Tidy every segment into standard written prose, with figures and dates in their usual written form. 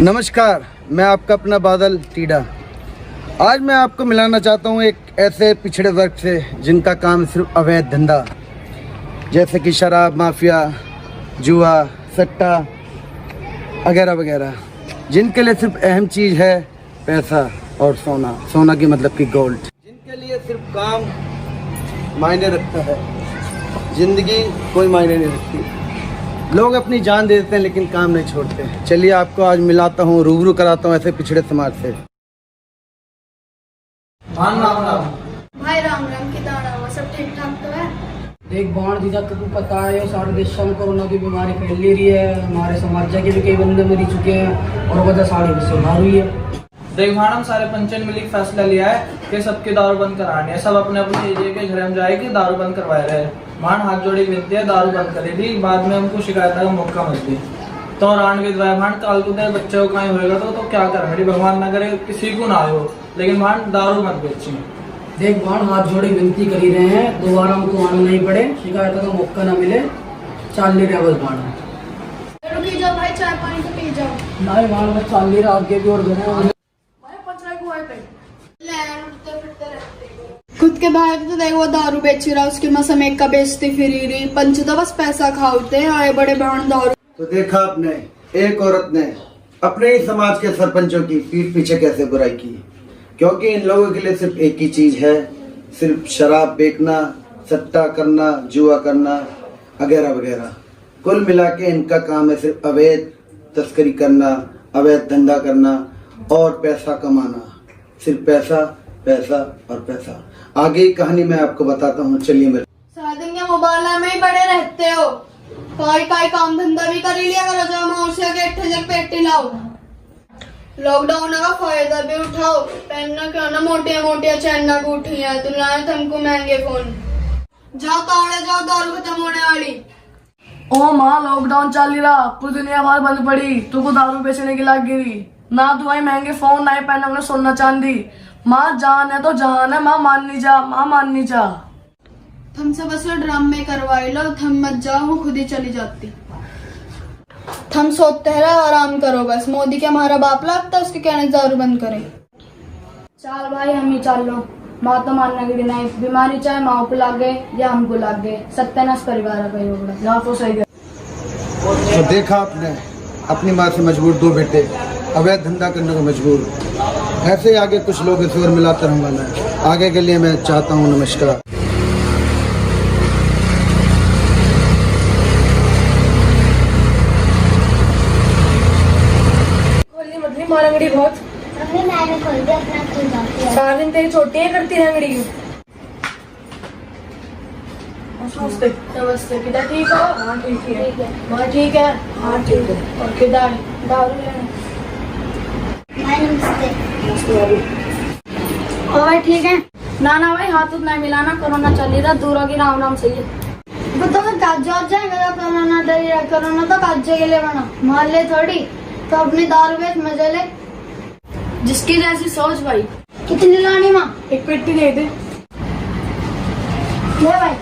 नमस्कार, मैं आपका अपना बादल टीडा। आज मैं आपको मिलाना चाहता हूँ एक ऐसे पिछड़े वर्ग से जिनका काम सिर्फ अवैध धंधा, जैसे कि शराब माफिया, जुआ, सट्टा वगैरह वगैरह, जिनके लिए सिर्फ अहम चीज़ है पैसा और सोना। सोना की मतलब कि गोल्ड। जिनके लिए सिर्फ काम मायने रखता है, ज़िंदगी कोई मायने नहीं रखती। लोग अपनी जान दे देते हैं लेकिन काम नहीं छोड़ते। चलिए आपको आज मिलाता हूँ, रूबरू कराता हूँ ऐसे पिछड़े समाज से। राम राम भाई राम राम की दाड़ा हुआ, सब ठीक ठाक तो है? देख बाण दीदा तुमको पता है सारे देशों में कोरोना की बीमारी फैल रही है। हमारे समाज के भी कई बंदे मरी चुके हैं और वजह साड़ी में सुधार हुई है। देख भाण, हम सारे पंचायत मिलकर फैसला लिया है कि सबके दारू बंद कराने है। सब अपने अपने एरिया के घर में जाए कि दारू बंद करवाए रहे। भाण हाथ जोड़ी विनती है, दारू बंद करे दी, बाद में हमको शिकायत का मौका मत दे। तो रान के द्वारा भाण काल को दे बच्चों को कहीं होएगा तो क्या करेंगे? भगवान ना करे किसी को ना आयो, लेकिन भाण दारू मत बेची। देख बाण हाथ जोड़ी विनती कर ही रहे हैं, दोबारा हमको आना नहीं पड़े, शिकायत का मौका ना मिले। चाल ले रहे बस बाण। रुकी जाओ भाई, चाय पानी तो पी जाओ। नहीं बाण बस चाल ले रहा, आगे भी और घरे खुद के भाई तो देखो वो दारू बेच रहा, उसकी मसम एक का बेचती फिरी रही। पंच तो बस पैसा खाते हैं, आए बड़े बहन दारू। तो देखा आपने, एक औरत ने अपने ही समाज के सरपंचों की पीठ पीछे कैसे बुराई की, क्योंकि इन लोगों के लिए सिर्फ एक ही चीज है, सिर्फ शराब बेचना, सट्टा करना, जुआ करना वगैरह वगैरह। कुल मिला के इनका काम है सिर्फ अवैध तस्करी करना, अवैध धंधा करना और पैसा कमाना। सिर्फ पैसा पैसा और पैसा। आगे की कहानी मैं आपको बताता हूँ, चलिए मेरे। सारा दिन क्या मोबाइल में ही पड़े रहते हो? कोई काम धंधा भी कर लिया करो, जो माँ से इकट्ठे जग पेटी लाओ। लॉकडाउन का फायदा भी उठाओ। पहनना क्यों ना मोटिया मोटिया चैना गुठियां, तुलाए तुमको महंगे फोन। जाओ ताड़े जाओ, दारू खत्म होने वाली। ओ माँ लॉकडाउन चल ही रहा, पूरी दुनिया भर बंद पड़ी, तुमको दारू बेचने की लग गई। ना तुम्हारी महंगे फोन, ना ही पहने सोना चांदी। माँ जान है तो जान है, माँ माननी जा, माँ माननी जा। हमसे बस ड्रामे करवाई लो, थम मत जाओ, वो खुद ही चली जाती। हम सोते हैं, आराम करो बस। मोदी के हमारा बाप लगता है, उसके कहने दारू बंद करे। चल भाई हम ही चल लो, माँ तो मानने की नहीं। बीमारी चाहे माँ को लागे या हमको लागे, सत्यानाश परिवार का होगा। यहाँ तो सही है। तो देखा आपने, अपनी माँ से मजबूर दो बेटे अवैध धंधा करने को मजबूर। ऐसे ही आगे कुछ लोग इस ओर मिलाता रहूंगा मैं। आगे के लिए मैं चाहता हूँ नमस्कार। अंगड़ी बहुत मैंने खोल दिया अपना खुल जाती है। सारा दिन तेरी छोटी है करती है अंगड़ी। नमस्ते। नमस्ते, पिता ठीक हो? हाँ ठीक है। माँ ठीक है? हाँ ठीक है। और किधर दारू लेना? नमस्ते। और भाई ठीक है? ना ना भाई हाथ उतना मिलाना, कोरोना चल रहा, दूर होगी, राम राम सही है। तो काज और जाएगा कोरोना, डर रहा कोरोना तो काजे के लिए बना, मान ले थोड़ी। तो अपनी दारू बेच मजे ले। जिसकी जैसी सोच भाई। कितनी लानी माँ? एक पेटी दे दे। ले भाई।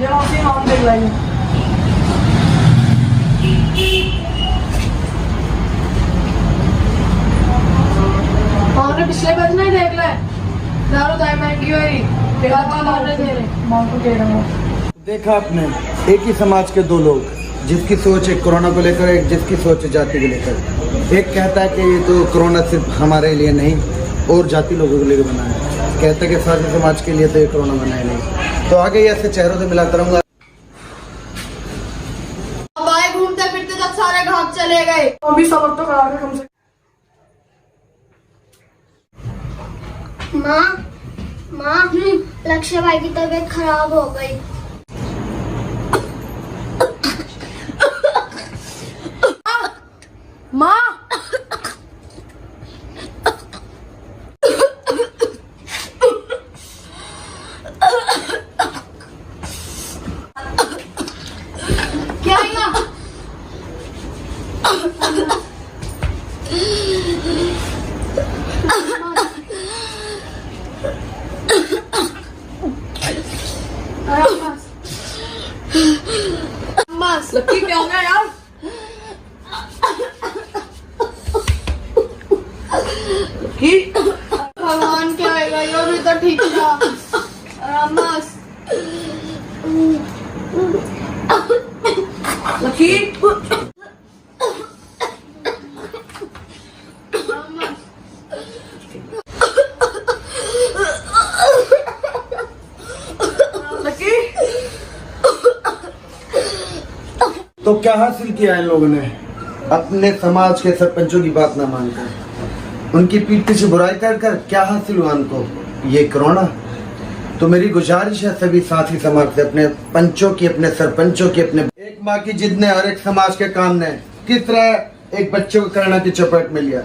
ये उसी नाम दे भाई। हमने पिछले बच नहीं देख ले, दारू दाई महंगी हुई, देखा आपने, एक ही समाज के दो लोग, जिसकी सोच है कोरोना को लेकर, एक जिसकी सोच है जाति को लेकर। एक कहता है कि ये तो कोरोना सिर्फ हमारे लिए नहीं और जाति लोगों को लेकर बना है, कहते हैं कि सारे समाज के लिए तो ये कोरोना बना है नहीं। तो आगे ऐसे चेहरों से मिलाता रहूंगा। भाई घूमते फिरते तक सारे घाट चले गए। अभी सबर तो करा रहे हमसे। माँ लक्ष्य भाई की तबीयत खराब हो गई। माँ क्या हुआ? लक्की क्या हो गया यार? लकी भगवान क्या आएगा, ये भी तो ठीक था। रामस लकी लकी तो क्या हासिल किया इन लोगों ने? अपने समाज के सरपंचों की बात ना मानकर, उनकी पीठ पीछे बुराई कर कर क्या हासिल हुआ उनको? ये कोरोना। तो मेरी गुजारिश है सभी साथी समाज से, अपने पंचों की, अपने सरपंचों की, अपने एक माँ की जिद ने हर एक समाज के काम ने किस तरह एक बच्चे को कोरोना की चपेट में लिया।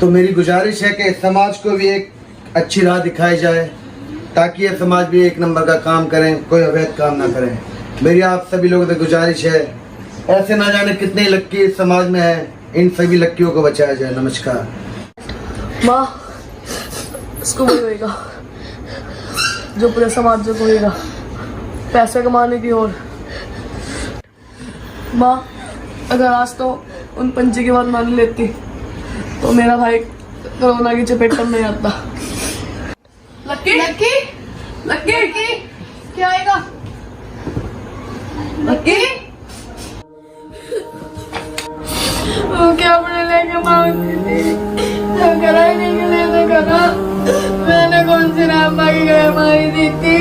तो मेरी गुजारिश है कि समाज को भी एक अच्छी राह दिखाई जाए, ताकि ये समाज भी एक नंबर का काम करें, कोई अवैध काम ना करें। मेरी आप सभी लोगों से गुजारिश है, ऐसे ना जाने कितने लक्की इस समाज में है, इन सभी लक्कियों को बचाया जाए। नमस्कार। माँ, इसको वही होएगा जो पूरे समाज को होएगा, पैसे कमाने की ओर। माँ, अगर आज तो उन पंचे की बात मान लेती तो मेरा भाई कोरोना की चपेट में नहीं आता। लकी लकी लकी क्या आएगा? लकी वो क्या अपने लेके मांगती थी, तो कराई नहीं के लिए तो करा। मैंने कौन सी राम की गए मारी दी थी।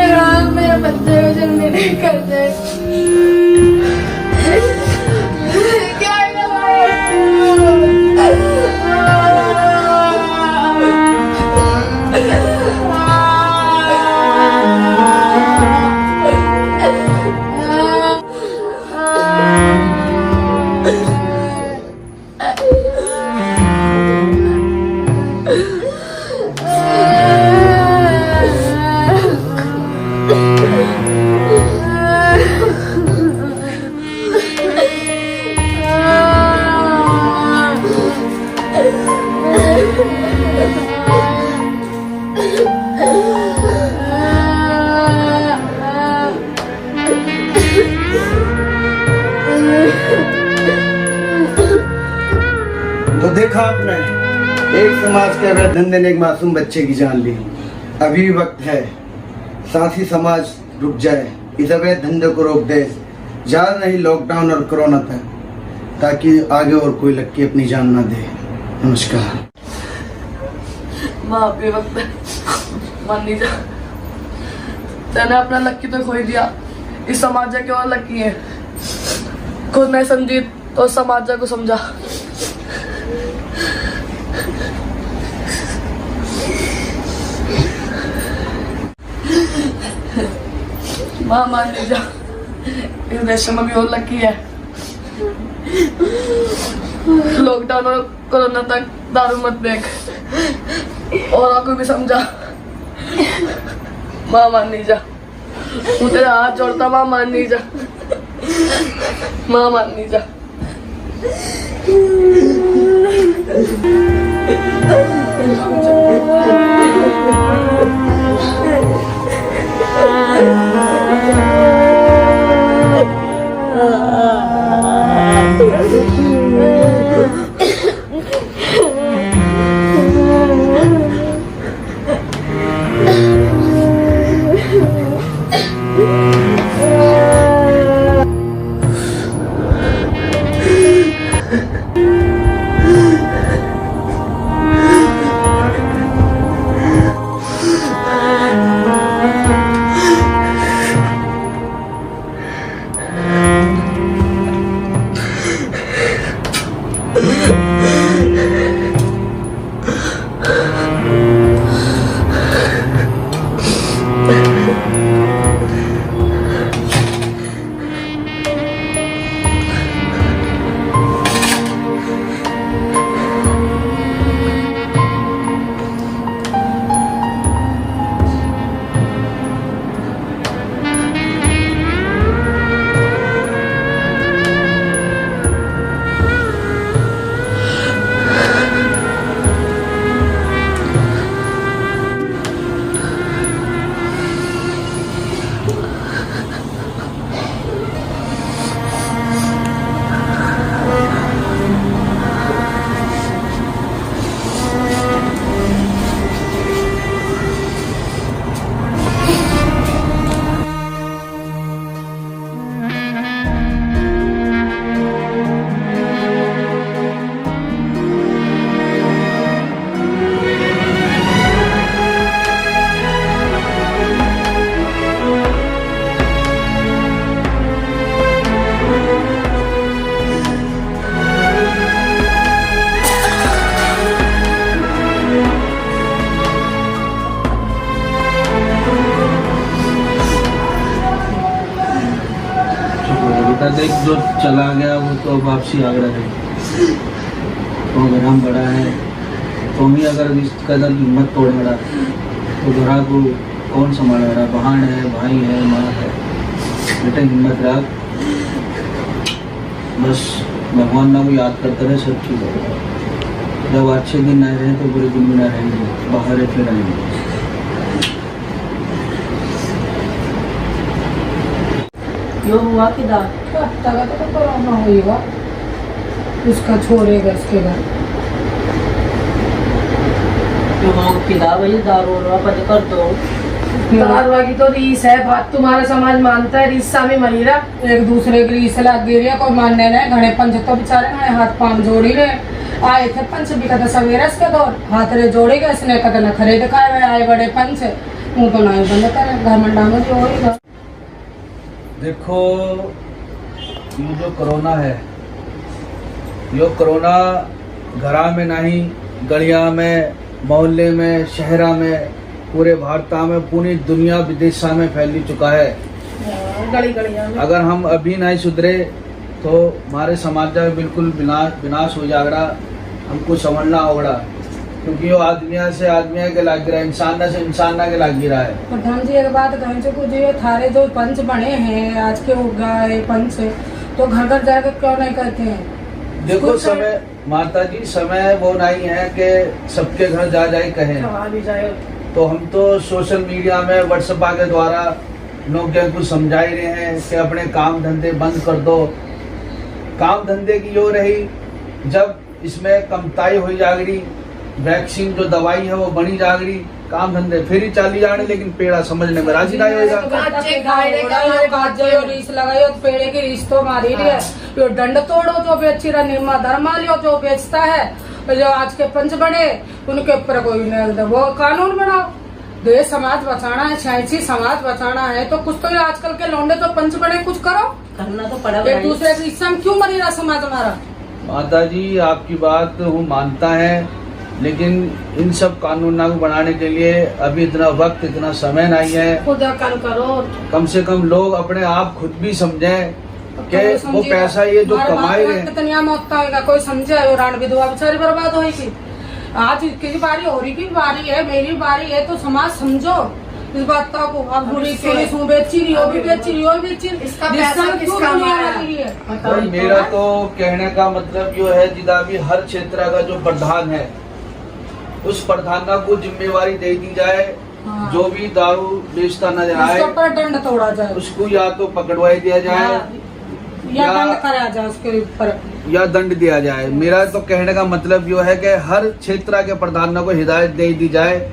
राम मेरे बच्चे को जल्दी नहीं करते। क्या आएगा तो देखा आपने, एक समाज के अवैध धंधे ने एक मासूम बच्चे की जान ली। अभी भी वक्त है, साथी समाज रुक जाए, इस अवैध धंधे को रोक दे, ज्यादा नहीं लॉकडाउन और कोरोना तक, ताकि आगे और कोई लक्की अपनी जान ना दे। नमस्कार। माँ, अभी वक्त है, मान लीजिए मैंने अपना लक्की तो खो ही दिया, इस समाज के और लक्की है। खुद नहीं समझी तो समाज को समझा। माँ, मान लीजिए इस देश में भी और लक्की है। लॉकडाउन और कोरोना तक दारू मत देख, और आपको भी समझा। माँ, मान लीजिए, तू तेरा हाथ जोड़ता। माँ, मान लीजिए, माँ, मान लीजिए। एक जो चला गया वो तो वापसी आगरा है, तो घर हम बड़ा है, तो भी अगर इस कदर हिम्मत तोड़ रहा तो घरा को कौन संभाल रहा, बहन है, भाई है, माँ है, बेटा हिम्मत रख, बस भगवान ना को याद करते रहे, सब ठीक होगा। जब अच्छे दिन नहीं रहे तो बुरे दिन भी ना रहेंगे, बाहर है फिर आएंगे। यो हुआ कि दार हफ्ता तो कोरोना हुआ, उसका छोड़ेगा इसके बाद किदा भाई दारू बंद कर दो। दारुआ की तो रीस है, बात तुम्हारा समाज मानता है, रीस सामी मरी रहा, एक दूसरे की रीस लग गई है, कोई मानने नहीं। घने पंच तो बेचारे घने हाथ पांव जोड़ी रहे आए थे पंच भी कदा सवेरे इसके दौर हाथ रे जोड़ी गए, इसने कदा न खरे दिखाए हुए आए बड़े पंच, मुँह तो नहीं बंद करे, घर मंडा में जो होगा। देखो ये जो कोरोना है, यो कोरोना घरा में नहीं, गलिया में, मोहल्ले में, शहरा में, पूरे भारत में, पूरी दुनिया विदेशा में फैल चुका है। गली गलियां में अगर हम अभी नहीं सुधरे तो हमारे समाज में बिल्कुल विनाश हो जाएगा, हमको समझना होगा, क्योंकि वो आदमिया से आदमिया के लाग रहा है, इंसान से इंसान के लाग रहा है। प्रधान जी एक बात कहें जो कुछ ये थारे जो पंच बने हैं आज के हो गए पंच, तो घर घर जाकर क्यों नहीं करते हैं? देखो समय माता जी, समय वो नहीं है कि सबके घर जा जाए कहें, भी जाए तो हम तो सोशल मीडिया में व्हाट्सएप के द्वारा लोग को समझा ही रहे हैं कि अपने काम धंधे बंद कर दो। काम धंधे की यो रही, जब इसमें कमताई हुई जागरी, वैक्सीन जो दवाई है वो बनी जागरी, काम धंधे फिर ही चाली जाने, लेकिन पेड़ा समझने में राजी नहीं होगा। रीस लगाई पेड़े की रीस तो मारी रही है, यो दंड तोड़ो जो बेची रहा, निर्मा धर्मा लियो जो बेचता है, जो आज के पंच बने उनके ऊपर कोई नहीं, वो कानून बनाओ। देश समाज बचाना है, छाछी समाज बचाना है, तो कुछ तो आजकल के लौंडे तो पंच बने कुछ करो, करना तो पड़ा। एक दूसरे की इज्जत में क्यों मरी रहा समाज हमारा? माता जी आपकी बात वो मानता है, लेकिन इन सब कानूनों को बनाने के लिए अभी इतना वक्त, इतना समय नहीं है। खुद अकल करो, कम से कम लोग अपने आप खुद भी समझें कि वो पैसा ये जो कमाए रहे हैं, कितनी मौत होगा कोई समझे, रान विधवा बेचारी बर्बाद होगी। आज की बारी हो रही की बारी है, मेरी बारी है, तो समाज समझो इस बात को। अब बुरी बेची रही हो, भी बेची रही हो, बेची इसका पैसा किसका है? तो मेरा तो कहने का मतलब यो है, जिदा भी हर क्षेत्र का जो प्रधान है उस प्रधान को जिम्मेवारी दे दी जाए, जो भी दारू बेचता नजर आए दंड तोड़ा जाए, उसको या तो पकड़वाई दिया जाए या दंड कराया जाए उसके ऊपर, या दंड दिया जाए। मेरा तो कहने का मतलब यो है कि हर क्षेत्र के प्रधानों को हिदायत दे दी जाए,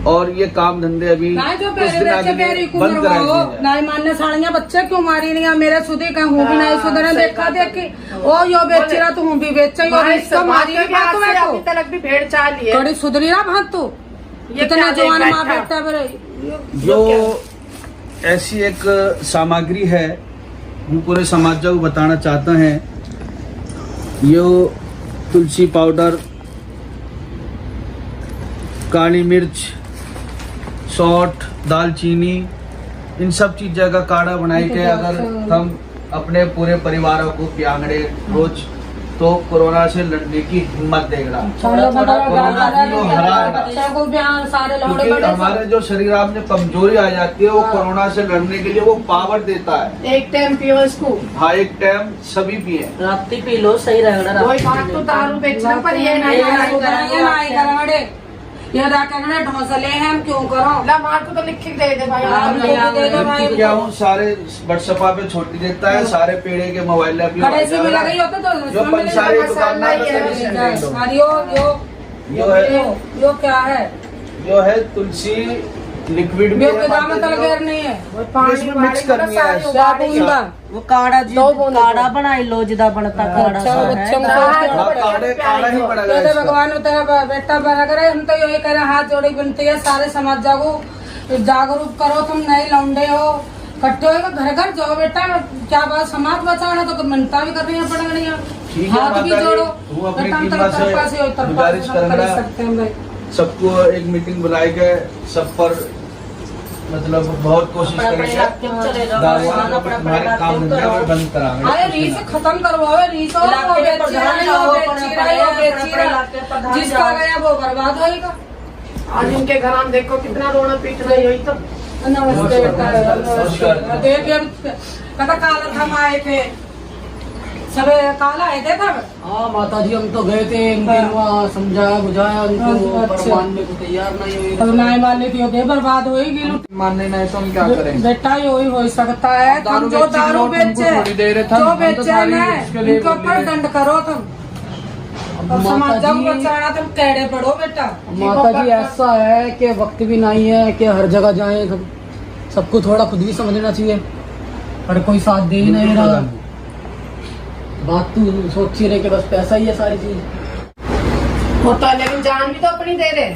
और ये काम धंधे अभी बंद नहीं मानने साड़ियाँ बच्चे क्यों मारी नहीं, मेरे सुधे का हूँ भी नहीं सुधरे, देखा देखी ओ यो बेच रहा तू हूँ भी बेच मारी अभी तक भी भेड़ चाल है, बड़ी सुधरी रहा भात तू, इतना जवान माँ बेटा मेरे। जो ऐसी एक सामग्री है हम पूरे समाज को बताना चाहते हैं, यो तुलसी पाउडर, काली मिर्च, सौंठ, दालचीनी, इन सब चीज़ों का काढ़ा बनाई के अगर हम अपने पूरे परिवारों को पियांगड़े रोज, तो कोरोना से लड़ने की हिम्मत देगा। क्योंकि हमारे जो शरीर में कमजोरी आ जाती है, वो कोरोना से लड़ने के लिए वो पावर देता है। एक टाइम पियो इसको, हाँ एक टाइम सभी पिए, रात्रि पी लो सही रहेगा। कोई बात तो दारू बेचना पर ये नहीं ये राकने ढोसले हैं, हम क्यों करो? ला मार को तो लिख के दे दे भाई, क्या हूँ सारे व्हाट्सएप पे छोड़ देता है, सारे पेड़े के मोबाइल जो पंसारे दुकानदार यो क्या है? जो है तुलसी लिक्विड में नहीं है, इसमें मिक्स करनी है, वो काढ़ा काढ़ा बनाई लो, जिदा बनता काढ़ा काढ़ा ही पड़ेगा। भगवान तेरा बेटा बना करे, हम तो यही कह रहे हाथ जोड़ी बनती है, सारे समाज जागरूक करो, तुम नए लौंडे हो, इकट्ठे हो घर घर जाओ बेटा, क्या बात समाज बचाना तो मिन्नता भी करनी पड़ेगी, हाथ भी जोड़ो, गुजारिश करूंगा सबको एक मीटिंग बुलाए के सब पर मतलब बहुत कोशिश करेंगे दारू हमारे काम धंधे में बंद कराएंगे। अरे रीस खत्म करवाओ, रीस और वो बेची रही हो, बेची रही हो, बेची रही, जिसका गया वो बर्बाद होएगा। आज इनके घर हम देखो कितना रोना पीट रही हुई तो। नमस्ते बेटा। देखिए कहता काल हम आए थे, सब काल आए थे तब। हाँ माता जी, हम तो गए थे, वहाँ समझाया बुझाया उनको, पर अच्छा। मानने को तैयार नहीं हुई। अब नहीं मानने थी होते बर्बाद होएगी। मानने नहीं तो हम क्या करें? बेटा यही हो सकता है, तुम जो दारू बेचे, जो बेचे ना उनके ऊपर दंड करो तुम, और समाज को बचाना तुम टेढ़े पड़ो बेटा। माता जी ऐसा है कि वक्त भी नहीं है कि हर जगह जाए, सबको थोड़ा खुद भी समझना चाहिए, पर कोई साथ दे ही नहीं रहा। बात तू सोच ही रहे कि बस पैसा ही है सारी चीज होता है, लेकिन जान भी तो अपनी दे रहे।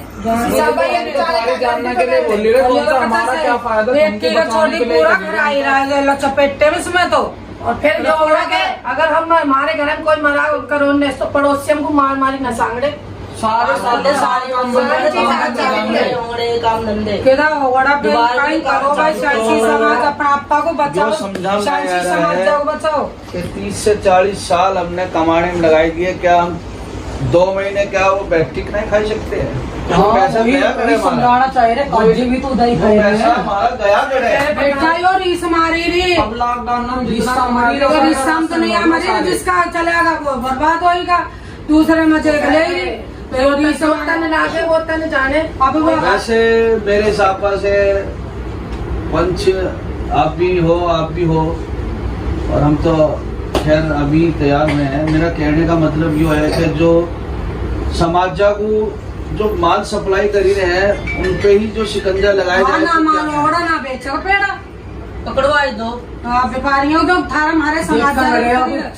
जानने के लिए बोल रही है, कौन सा हमारा क्या फायदा? एक किलो छोटी पूरा खराई रहा है लचपेटे में इसमें तो। और फिर जो हो रहा है, अगर हम हमारे घर में कोई मरा करो तो पड़ोसी हमको मार मारी न सांगड़े। सारे केदा बड़ा बेकारी करो भाई, शांति समाज अपना आपा को बचाओ, जो समझा में शांति आ रहा समाज है जाओ बचाओ। कि 30 से 40 साल हमने कमाने में लगाई दिए, क्या हम 2 महीने क्या वो बैठक नहीं खा सकते हैं? वो पैसा गया करे हमारा, समझाना चाहिए रे, काजी भी तो उदाई वो खाए रहे पैसा हैं। हमारा गया करे। बेटा यो रीस मारी री, अब लॉकडाउन में रिश्ता जितना हमारी कमाई तो रिश्ता तो नहीं हमारे, जिसका चलेगा वो बर्बाद होएगा, दूसरे मजे लेगी। तो रीस होता न लागे होता न जाने। अब वो वैसे मेरे हिसाब से पंच आप भी हो, और हम तो खैर अभी तैयार में है। मेरा कहने का मतलब ये है कि जो समाज को जो माल सप्लाई करी रहे हैं उन पे ही जो शिकंजा लगाया हाँ जाए ना तो क्या मानो है? ओड़ा ना बेचो पेड़ा पकड़वाए दो व्यापारियों को थारा हमारे समाज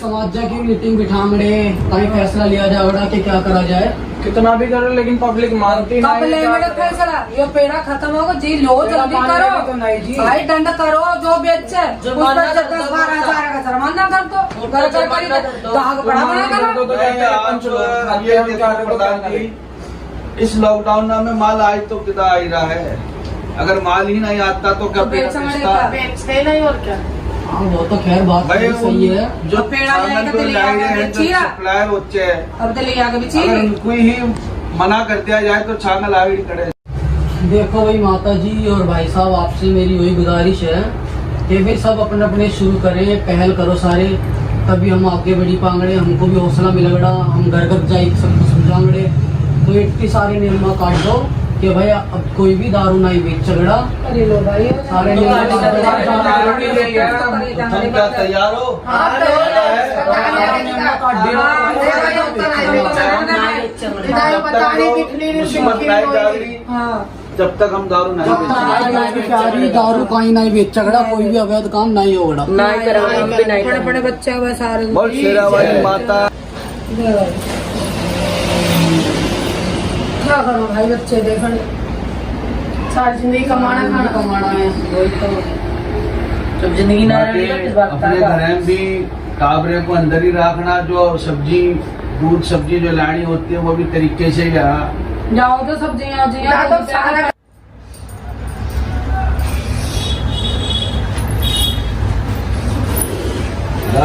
समाज की मीटिंग बिठामड़े, कहीं फैसला लिया जाएगा कि क्या करा जाए। कितना भी करो लेकिन पब्लिक मानती कब नहीं। ले मेरा फैसला, ये पेड़ा खत्म होगा जी, लो जल्दी करो भाई, दंड करो जो बेचे उस पर 10-12 हज़ार का जुर्माना कर दो, घर घर ग्राहक बड़ा बना करो। नहीं, आज ये देखो प्रधान जी, इस लॉकडाउन में माल आज तो कितना आ ही रहा है। अगर माल ही नहीं आता तो क्या बेचते नहीं और क्या। हाँ वो तो खैर बात भाई सही है। जो अब पेड़ा सामान लेके को तो ले लाई आके रहे हैं, जो बेचिए। सप्लायर होते हैं, अब तो ले आके अगर बेचिए। उनको ही मना कर दिया जाए तो छांगल आगे करे। देखो भाई माता जी और भाई साहब, आपसे मेरी वही गुजारिश है कि भाई सब अपने अपने शुरू करें, पहल करो सारे, तभी हम आगे बढ़ी पांगड़े, हमको भी हौसला मिलेगा, हम घर घर जाए सबको समझांगड़े। तो इतनी सारे नियम काट दो कि भाई अब कोई भी दारू नहीं बेच झगड़ा, अरे लो भाई सारे हम क्या तैयार हो? मुसीबत नहीं जागरी जब तक हम दारू नहीं बेचेंगे। दारू कहीं नहीं बेच झगड़ा, कोई भी अवैध काम नहीं होगा। बड़े बड़े बच्चे हुए सारे बोल शेरावाली माता। क्या करो भाई, बच्चे देखने सारी जिंदगी कमाना खाना। कमाना है वही तो, जब जिंदगी ना बाकी अपने घर में भी काबरे को अंदर ही रखना, जो सब्जी दूध सब्जी जो लानी होती है वो भी तरीके से जाओ तो सब्जियां तो सारा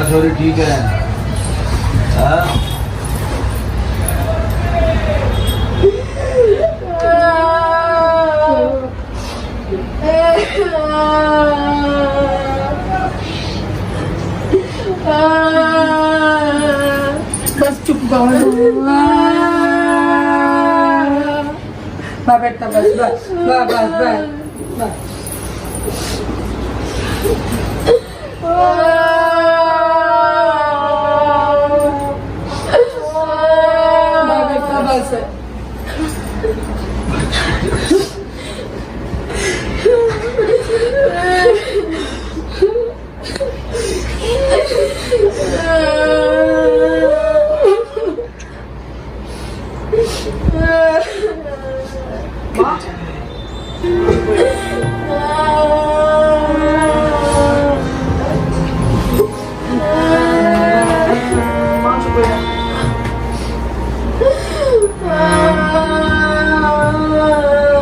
छोरी ठीक है। हाँ? बस चुप करो। बेटा बस बस बस बस बस बेटा बस।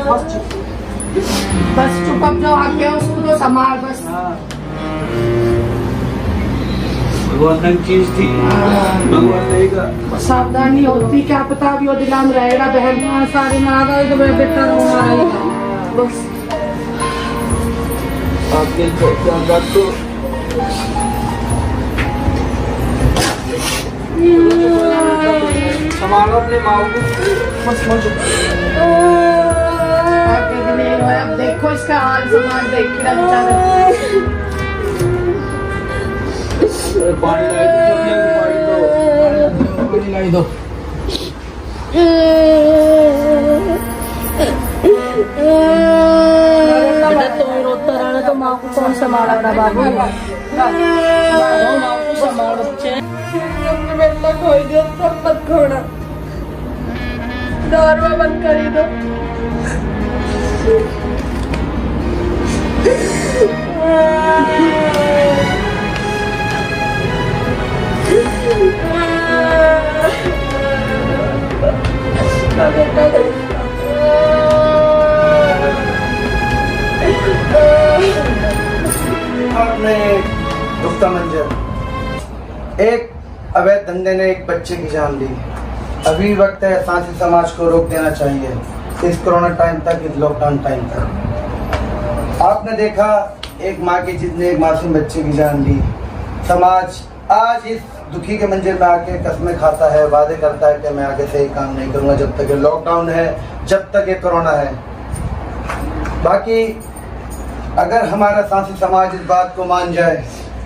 बस चुप। बस चुप अब जो आगे है उसको तो संभाल बस। भगवान ने चीज थी, भगवान देगा। सावधानी होती, क्या पता अभी वो दिलाम रहेगा बहन। सारे में आ गए तो बेटा रोना रहेगा बस। आपके क्या तो संभालो अपने माँ को, बस अब देखो इसका हाल समाज देख के बेचारा। पानी लाई दो। बेटा तुम ही रोता रहना तो माँ को कौन संभालेगा बाबू? माँ को संभालो बच्चे। बेटा खोई दो, सब मत खोना, दारू बंद करी दो। आपने दुखता मंजर, एक अवैध धंधे ने एक बच्चे की जान ली। अभी वक्त है सांसी समाज को रोक देना चाहिए इस कोरोना टाइम तक, इस लॉकडाउन टाइम तक। आपने देखा एक माँ की जिसने एक मासूम बच्चे की जान ली। समाज आज इस दुखी के मंजिल में आके कस्में खाता है, वादे करता है कि मैं आगे से ये काम नहीं करूँगा जब तक ये लॉकडाउन है, जब तक ये कोरोना है। बाकी अगर हमारा सांसी समाज इस बात को मान जाए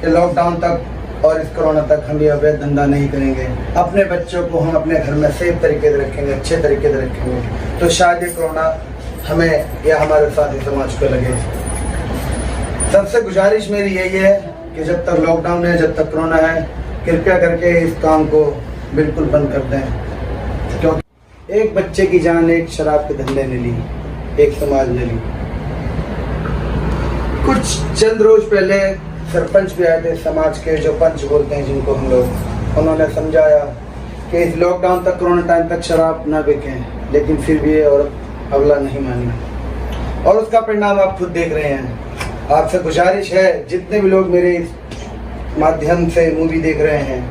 कि लॉकडाउन तक और इस कोरोना तक हम ये अवैध धंधा नहीं करेंगे, अपने बच्चों को हम अपने घर में सेफ तरीके से रखेंगे, अच्छे तरीके से रखेंगे, तो शायद ये कोरोना हमें या हमारे सांसी समाज को लगे। सबसे गुजारिश मेरी यही है कि जब तक लॉकडाउन है, जब तक कोरोना है, कृपया करके इस काम को बिल्कुल बंद कर दें। क्योंकि एक बच्चे की जान एक शराब के धंधे ने ली, एक समाज ने ली। कुछ चंद रोज पहले सरपंच भी आए थे समाज के, जो पंच बोलते हैं जिनको हम लोग, उन्होंने समझाया कि इस लॉकडाउन तक, कोरोना टाइम तक शराब ना बिकें, लेकिन फिर भी ये औरत अवला नहीं मानी और उसका परिणाम आप खुद देख रहे हैं। आपसे गुजारिश है, जितने भी लोग मेरे इस माध्यम से मूवी देख रहे हैं,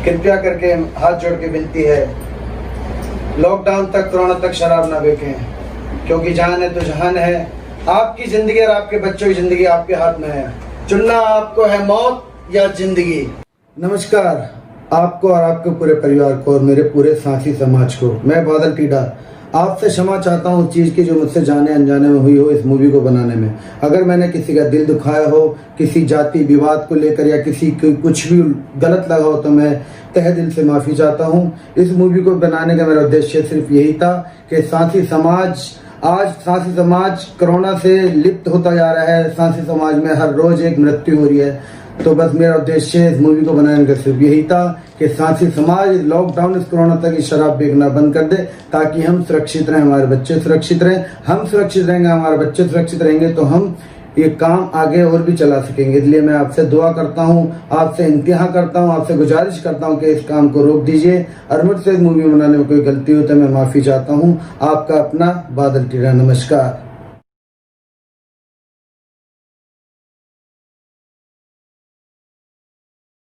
कृपया करके हाथ जोड़ के विनती है, लॉकडाउन तक, कोरोना तक शराब ना बेचें, क्योंकि जान है तो जहान है। आपकी जिंदगी और आपके बच्चों की जिंदगी आपके हाथ में है, चुनना आपको है मौत या जिंदगी। नमस्कार आपको और आपके पूरे परिवार को और मेरे पूरे सांसी समाज को। मैं बादल टीडा आपसे क्षमा चाहता हूँ उस चीज़ की जो मुझसे जाने अनजाने में हुई हो इस मूवी को बनाने में। अगर मैंने किसी का दिल दुखाया हो, किसी जाति विवाद को लेकर या किसी को कुछ भी गलत लगा हो, तो मैं तहे दिल से माफ़ी चाहता हूँ। इस मूवी को बनाने का मेरा उद्देश्य सिर्फ यही था कि सांसी समाज कोरोना से लिप्त होता जा रहा है, सांसी समाज में हर रोज़ एक मृत्यु हो रही है। तो बस मेरा उद्देश्य इस मूवी को बनाने का सिर्फ यही था कि सांसी समाज लॉकडाउन, इस कोरोना तक की शराब बेचना बंद कर दे, ताकि हम सुरक्षित रहें, हमारे बच्चे सुरक्षित रहें। हम सुरक्षित रहेंगे, हमारे बच्चे सुरक्षित रहेंगे, तो हम ये काम आगे और भी चला सकेंगे। इसलिए मैं आपसे दुआ करता हूँ, आपसे इंतहा करता हूँ, आपसे गुजारिश करता हूँ कि इस काम को रोक दीजिए। और मुझसे इस मूवी बनाने में कोई गलती हो तो मैं माफ़ी चाहता हूँ। आपका अपना बादल टीडा। नमस्कार।